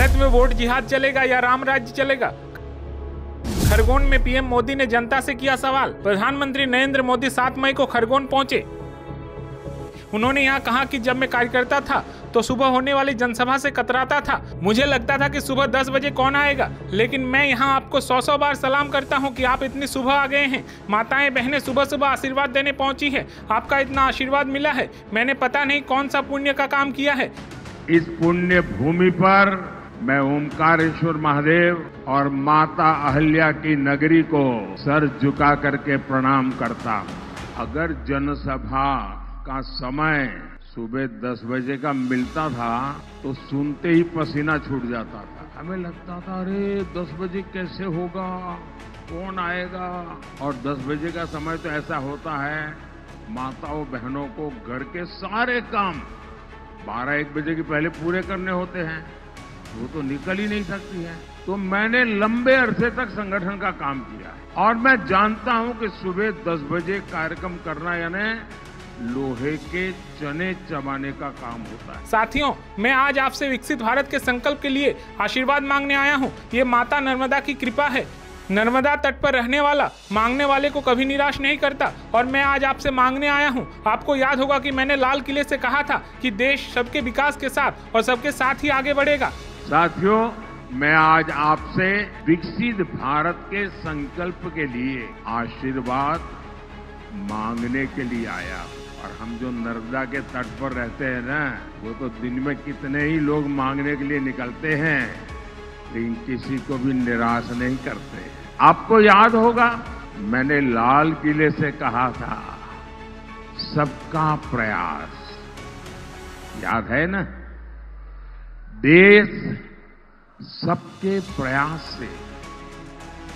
भारत में वोट जिहाद चलेगा या राम राज्य चलेगा? खरगोन में पीएम मोदी ने जनता से किया सवाल। प्रधानमंत्री नरेंद्र मोदी 7 मई को खरगोन पहुंचे। उन्होंने यहाँ कहा कि जब मैं कार्यकर्ता था तो सुबह होने वाली जनसभा से कतराता था। मुझे लगता था कि सुबह 10 बजे कौन आएगा, लेकिन मैं यहाँ आपको 100 बार सलाम करता हूँ कि आप इतनी सुबह आ गए हैं। माताएं बहनें सुबह सुबह आशीर्वाद देने पहुंची है। आपका इतना आशीर्वाद मिला है, मैंने पता नहीं कौन सा पुण्य का काम किया है। इस पुण्य भूमि पर मैं ओमकारेश्वर महादेव और माता अहल्या की नगरी को सर झुका करके प्रणाम करता हूँ। अगर जनसभा का समय सुबह 10 बजे का मिलता था तो सुनते ही पसीना छूट जाता था। हमें लगता था अरे 10 बजे कैसे होगा, कौन आएगा। और 10 बजे का समय तो ऐसा होता है माताओं बहनों को घर के सारे काम 12-1 बजे के पहले पूरे करने होते हैं, वो तो निकल ही नहीं सकती है। तो मैंने लंबे अरसे तक संगठन का काम किया है और मैं जानता हूं कि सुबह 10 बजे कार्यक्रम करना यानी लोहे के चने चबाने का काम होता है। साथियों, मैं आज आपसे विकसित भारत के संकल्प के लिए आशीर्वाद मांगने आया हूं। ये माता नर्मदा की कृपा है। नर्मदा तट पर रहने वाला मांगने वाले को कभी निराश नहीं करता और मैं आज आपसे मांगने आया हूं। आपको याद होगा कि मैंने लाल किले से कहा था कि देश सबके विकास के साथ और सबके साथ ही आगे बढ़ेगा। साथियों, मैं आज आपसे विकसित भारत के संकल्प के लिए आशीर्वाद मांगने के लिए आया। और हम जो नर्मदा के तट पर रहते हैं ना, वो तो दिन में कितने ही लोग मांगने के लिए निकलते हैं, लेकिन किसी को भी निराश नहीं करते। आपको याद होगा मैंने लाल किले से कहा था सबका प्रयास, याद है ना? देश सबके प्रयास से,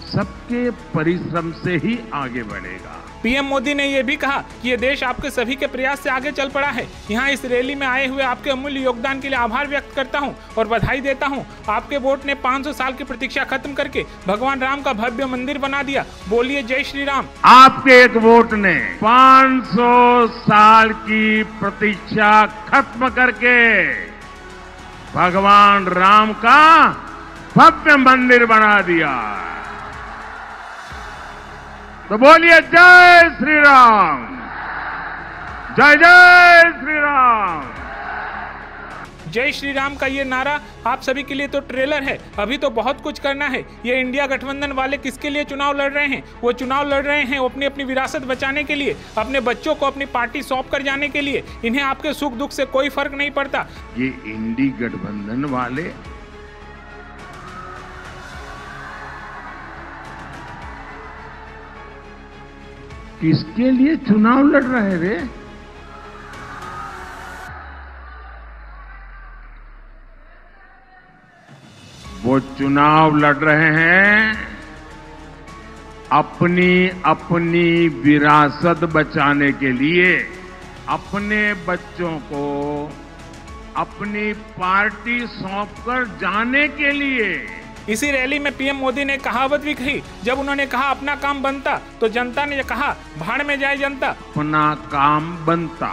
सबके परिश्रम से ही आगे बढ़ेगा। पीएम मोदी ने यह भी कहा कि ये देश आपके सभी के प्रयास से आगे चल पड़ा है। यहाँ इस रैली में आए हुए आपके अमूल्य योगदान के लिए आभार व्यक्त करता हूँ और बधाई देता हूँ। आपके वोट ने 500 साल की प्रतीक्षा खत्म करके भगवान राम का भव्य मंदिर बना दिया। बोलिए जय श्री राम। आपके एक वोट ने 500 साल की प्रतीक्षा खत्म करके भगवान राम का भव्य मंदिर बना दिया। तो बोलिए जय श्री राम, जय जय श्री राम। जय श्री राम का ये नारा आप सभी के लिए तो ट्रेलर है, अभी तो बहुत कुछ करना है। ये इंडिया गठबंधन वाले किसके लिए चुनाव लड़ रहे हैं? वो चुनाव लड़ रहे हैं अपनी अपनी विरासत बचाने के लिए, अपने बच्चों को अपनी पार्टी सौंप कर जाने के लिए। इन्हें आपके सुख दुख से कोई फर्क नहीं पड़ता। ये इंडी गठबंधन वाले किसके लिए चुनाव लड़ रहे रे? वो चुनाव लड़ रहे हैं अपनी अपनी विरासत बचाने के लिए, अपने बच्चों को अपनी पार्टी सौंपकर जाने के लिए। इसी रैली में पीएम मोदी ने कहावत भी कही। जब उन्होंने कहा अपना काम बनता तो जनता ने कहा भाड़ में जाए जनता। अपना काम बनता।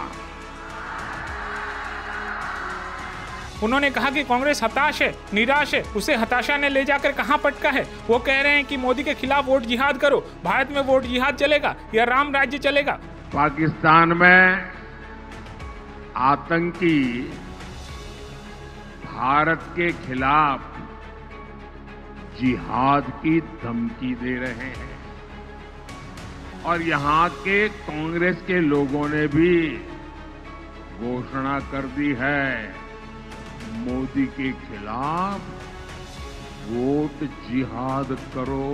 उन्होंने कहा कि कांग्रेस हताश है, निराश है, उसे हताशा ने ले जाकर कहां पटका है। वो कह रहे हैं कि मोदी के खिलाफ वोट जिहाद करो। भारत में वोट जिहाद चलेगा या राम राज्य चलेगा? पाकिस्तान में आतंकी भारत के खिलाफ जिहाद की धमकी दे रहे हैं और यहाँ के कांग्रेस के लोगों ने भी घोषणा कर दी है मोदी के खिलाफ वोट जिहाद करो।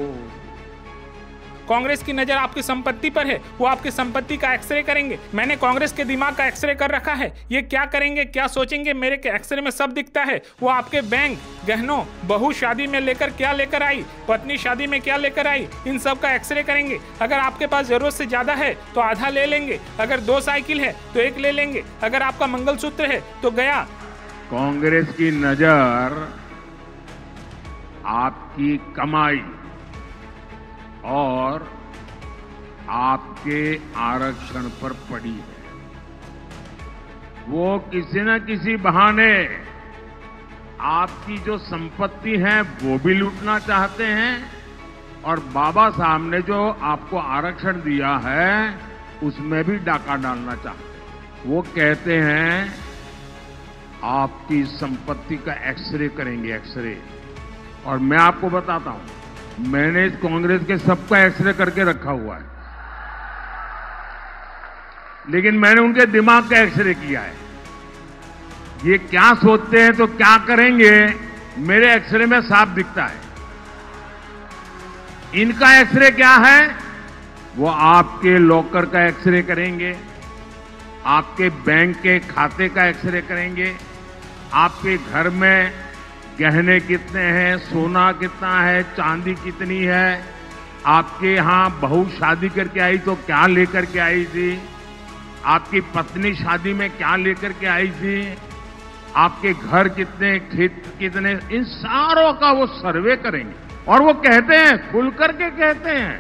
कांग्रेस की नजर आपकी संपत्ति पर है, वो आपकी संपत्ति का एक्सरे करेंगे। मैंने कांग्रेस के दिमाग का एक्सरे कर रखा है। ये क्या करेंगे, क्या सोचेंगे, मेरे के एक्सरे में सब दिखता है। वो आपके बैंक, गहनों, बहू शादी में लेकर क्या लेकर आई, पत्नी शादी में क्या लेकर आई, इन सब का एक्सरे करेंगे। अगर आपके पास जरूरत से ज्यादा है तो आधा ले लेंगे, अगर 2 साइकिल है तो 1 ले लेंगे, अगर आपका मंगलसूत्र है तो गया। कांग्रेस की नजर आपकी कमाई और आपके आरक्षण पर पड़ी है। वो किसी न किसी बहाने आपकी जो संपत्ति है वो भी लूटना चाहते हैं और बाबा साहब ने जो आपको आरक्षण दिया है उसमें भी डाका डालना चाहते हैं। वो कहते हैं आपकी संपत्ति का एक्सरे करेंगे, एक्सरे। और मैं आपको बताता हूं, मैंने इस कांग्रेस के सबका एक्सरे करके रखा हुआ है, लेकिन मैंने उनके दिमाग का एक्सरे किया है। ये क्या सोचते हैं तो क्या करेंगे, मेरे एक्सरे में साफ दिखता है। इनका एक्सरे क्या है, वो आपके लॉकर का एक्सरे करेंगे, आपके बैंक के खाते का एक्सरे करेंगे, आपके घर में गहने कितने हैं, सोना कितना है, चांदी कितनी है, आपके यहां बहू शादी करके आई तो क्या लेकर के आई थी, आपकी पत्नी शादी में क्या लेकर के आई थी, आपके घर कितने, खेत कितने, इन सारों का वो सर्वे करेंगे। और वो कहते हैं, खुल करके कहते हैं,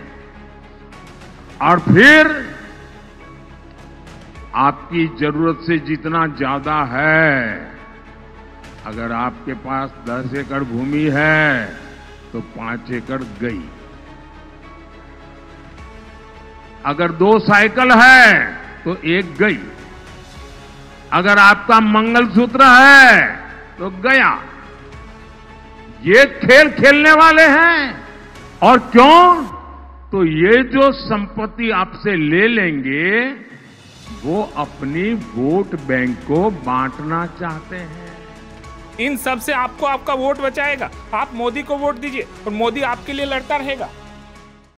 और फिर आपकी जरूरत से जितना ज्यादा है, अगर आपके पास 10 एकड़ भूमि है तो 5 एकड़ गई, अगर 2 साइकिल है तो 1 गई, अगर आपका मंगलसूत्र है तो गया। ये खेल खेलने वाले हैं। और क्यों? तो ये जो संपत्ति आपसे ले लेंगे वो अपनी वोट बैंक को बांटना चाहते हैं। इन सब से आपको आपका वोट बचाएगा। आप मोदी को वोट दीजिए और मोदी आपके लिए लड़ता रहेगा।